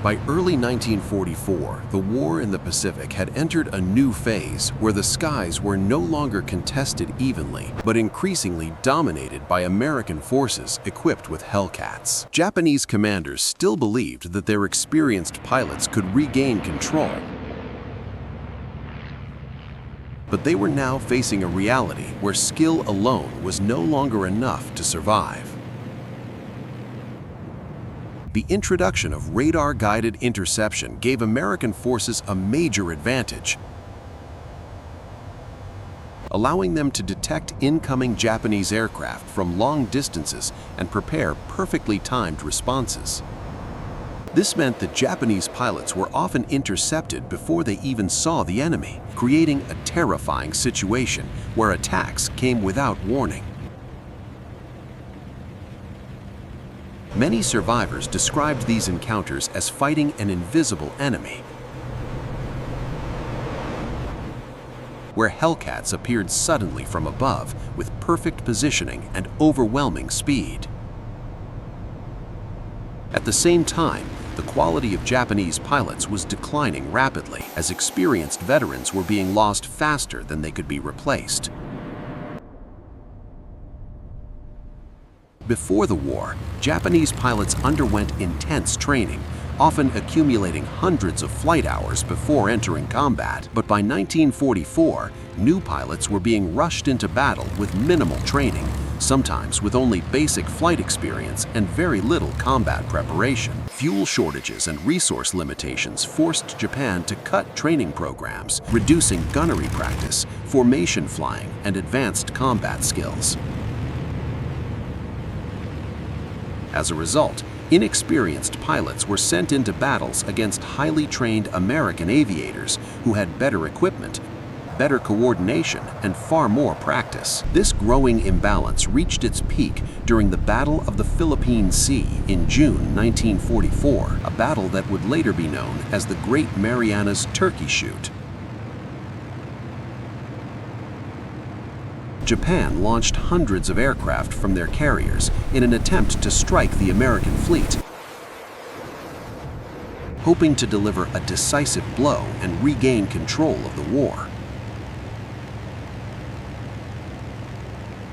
By early 1944, the war in the Pacific had entered a new phase where the skies were no longer contested evenly, but increasingly dominated by American forces equipped with Hellcats. Japanese commanders still believed that their experienced pilots could regain control, but they were now facing a reality where skill alone was no longer enough to survive. The introduction of radar-guided interception gave American forces a major advantage, allowing them to detect incoming Japanese aircraft from long distances and prepare perfectly timed responses. This meant that Japanese pilots were often intercepted before they even saw the enemy, creating a terrifying situation where attacks came without warning. Many survivors described these encounters as fighting an invisible enemy, where Hellcats appeared suddenly from above with perfect positioning and overwhelming speed. At the same time, the quality of Japanese pilots was declining rapidly as experienced veterans were being lost faster than they could be replaced. Before the war, Japanese pilots underwent intense training, often accumulating hundreds of flight hours before entering combat. But by 1944, new pilots were being rushed into battle with minimal training, sometimes with only basic flight experience and very little combat preparation. Fuel shortages and resource limitations forced Japan to cut training programs, reducing gunnery practice, formation flying, and advanced combat skills. As a result, inexperienced pilots were sent into battles against highly trained American aviators who had better equipment, better coordination, and far more practice. This growing imbalance reached its peak during the Battle of the Philippine Sea in June 1944, a battle that would later be known as the Great Marianas Turkey Shoot. Japan launched hundreds of aircraft from their carriers in an attempt to strike the American fleet, hoping to deliver a decisive blow and regain control of the war.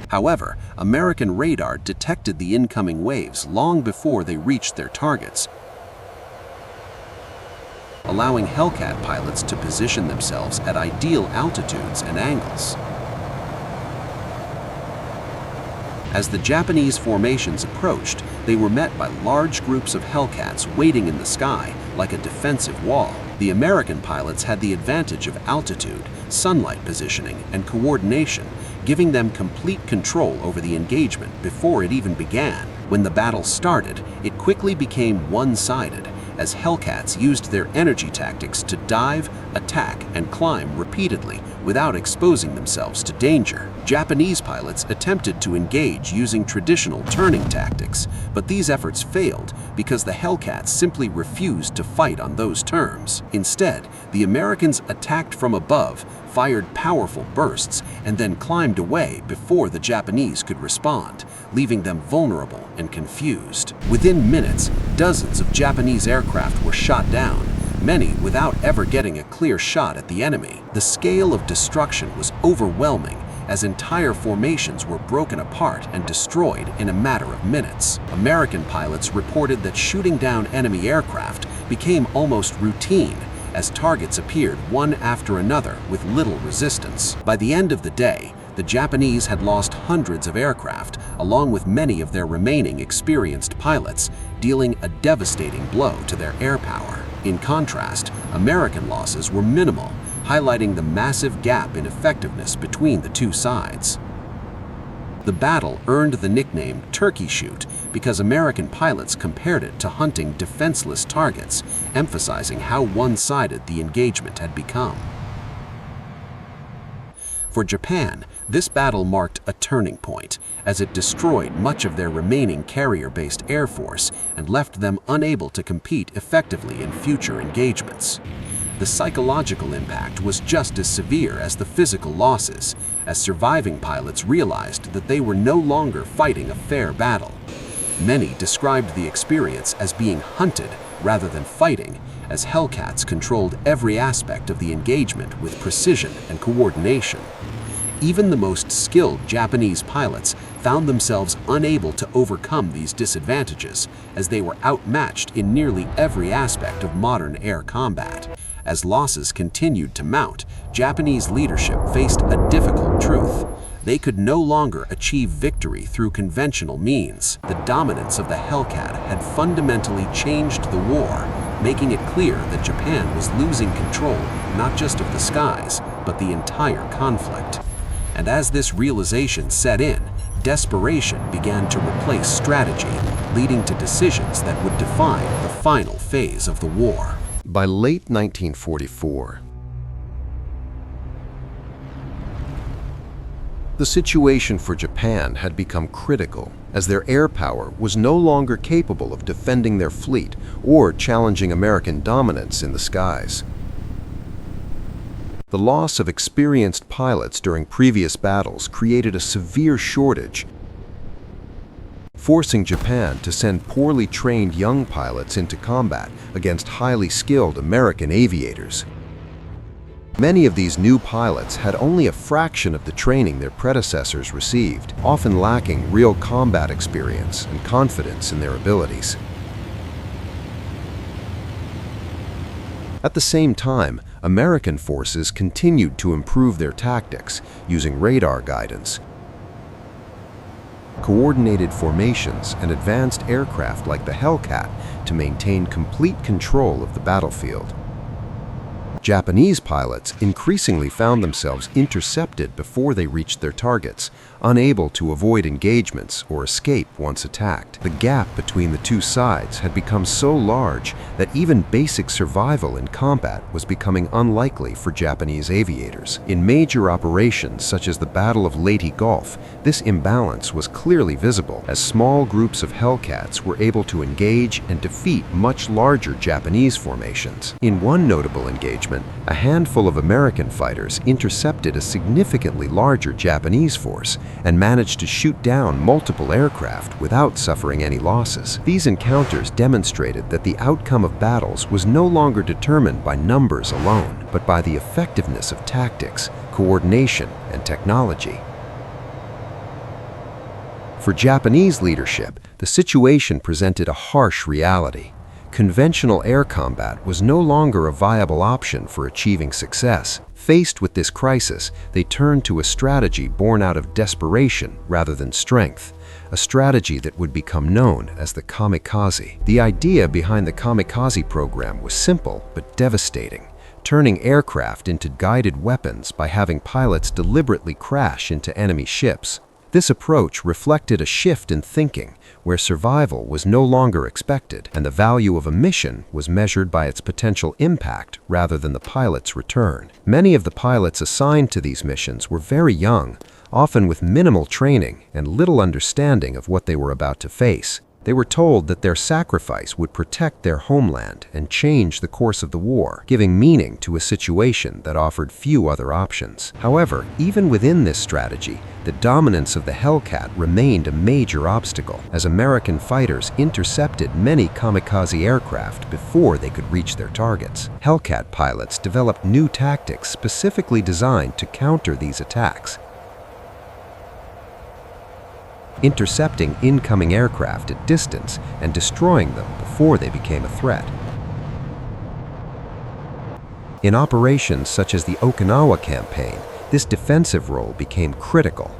However, American radar detected the incoming waves long before they reached their targets, allowing Hellcat pilots to position themselves at ideal altitudes and angles. As the Japanese formations approached, they were met by large groups of Hellcats waiting in the sky like a defensive wall. The American pilots had the advantage of altitude, sunlight positioning, and coordination, giving them complete control over the engagement before it even began. When the battle started, it quickly became one-sided, as Hellcats used their energy tactics to dive, attack, and climb repeatedly without exposing themselves to danger. Japanese pilots attempted to engage using traditional turning tactics, but these efforts failed because the Hellcats simply refused to fight on those terms. Instead, the Americans attacked from above, fired powerful bursts, and then climbed away before the Japanese could respond, leaving them vulnerable and confused. Within minutes, dozens of Japanese aircraft were shot down, many without ever getting a clear shot at the enemy. The scale of destruction was overwhelming, as entire formations were broken apart and destroyed in a matter of minutes. American pilots reported that shooting down enemy aircraft became almost routine, as targets appeared one after another with little resistance. By the end of the day, the Japanese had lost hundreds of aircraft, along with many of their remaining experienced pilots, dealing a devastating blow to their air power. In contrast, American losses were minimal, highlighting the massive gap in effectiveness between the two sides. The battle earned the nickname Turkey Shoot because American pilots compared it to hunting defenseless targets, emphasizing how one-sided the engagement had become. For Japan, this battle marked a turning point, as it destroyed much of their remaining carrier-based air force and left them unable to compete effectively in future engagements. The psychological impact was just as severe as the physical losses, as surviving pilots realized that they were no longer fighting a fair battle. Many described the experience as being hunted rather than fighting, as Hellcats controlled every aspect of the engagement with precision and coordination. Even the most skilled Japanese pilots found themselves unable to overcome these disadvantages, as they were outmatched in nearly every aspect of modern air combat. As losses continued to mount, Japanese leadership faced a difficult truth. They could no longer achieve victory through conventional means. The dominance of the Hellcat had fundamentally changed the war, making it clear that Japan was losing control not just of the skies, but the entire conflict. And as this realization set in, desperation began to replace strategy, leading to decisions that would define the final phase of the war. By late 1944, the situation for Japan had become critical, as their air power was no longer capable of defending their fleet or challenging American dominance in the skies. The loss of experienced pilots during previous battles created a severe shortage, forcing Japan to send poorly trained young pilots into combat against highly skilled American aviators. Many of these new pilots had only a fraction of the training their predecessors received, often lacking real combat experience and confidence in their abilities. At the same time, American forces continued to improve their tactics, using radar guidance, coordinated formations, and advanced aircraft like the Hellcat to maintain complete control of the battlefield. Japanese pilots increasingly found themselves intercepted before they reached their targets, unable to avoid engagements or escape once attacked. The gap between the two sides had become so large that even basic survival in combat was becoming unlikely for Japanese aviators. In major operations such as the Battle of Leyte Gulf, this imbalance was clearly visible, as small groups of Hellcats were able to engage and defeat much larger Japanese formations. In one notable engagement, a handful of American fighters intercepted a significantly larger Japanese force and managed to shoot down multiple aircraft without suffering any losses. These encounters demonstrated that the outcome of battles was no longer determined by numbers alone, but by the effectiveness of tactics, coordination, and technology. For Japanese leadership, the situation presented a harsh reality. Conventional air combat was no longer a viable option for achieving success. Faced with this crisis, they turned to a strategy born out of desperation rather than strength, a strategy that would become known as the kamikaze. The idea behind the kamikaze program was simple but devastating, turning aircraft into guided weapons by having pilots deliberately crash into enemy ships. This approach reflected a shift in thinking, where survival was no longer expected, and the value of a mission was measured by its potential impact rather than the pilot's return. Many of the pilots assigned to these missions were very young, often with minimal training and little understanding of what they were about to face. They were told that their sacrifice would protect their homeland and change the course of the war, giving meaning to a situation that offered few other options. However, even within this strategy, the dominance of the Hellcat remained a major obstacle, as American fighters intercepted many kamikaze aircraft before they could reach their targets. Hellcat pilots developed new tactics specifically designed to counter these attacks, intercepting incoming aircraft at distance and destroying them before they became a threat. In operations such as the Okinawa campaign, this defensive role became critical,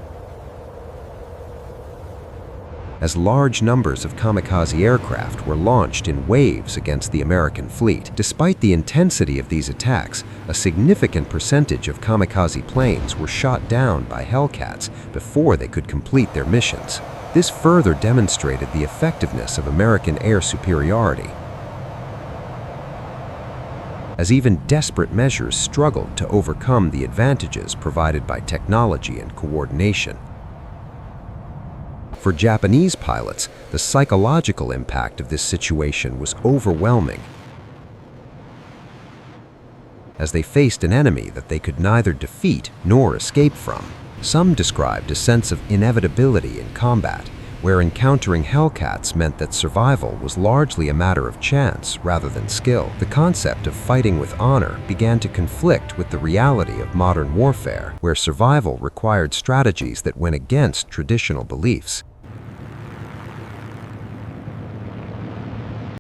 as large numbers of kamikaze aircraft were launched in waves against the American fleet. Despite the intensity of these attacks, a significant percentage of kamikaze planes were shot down by Hellcats before they could complete their missions. This further demonstrated the effectiveness of American air superiority, as even desperate measures struggled to overcome the advantages provided by technology and coordination. For Japanese pilots, the psychological impact of this situation was overwhelming, as they faced an enemy that they could neither defeat nor escape from. Some described a sense of inevitability in combat, where encountering Hellcats meant that survival was largely a matter of chance rather than skill. The concept of fighting with honor began to conflict with the reality of modern warfare, where survival required strategies that went against traditional beliefs.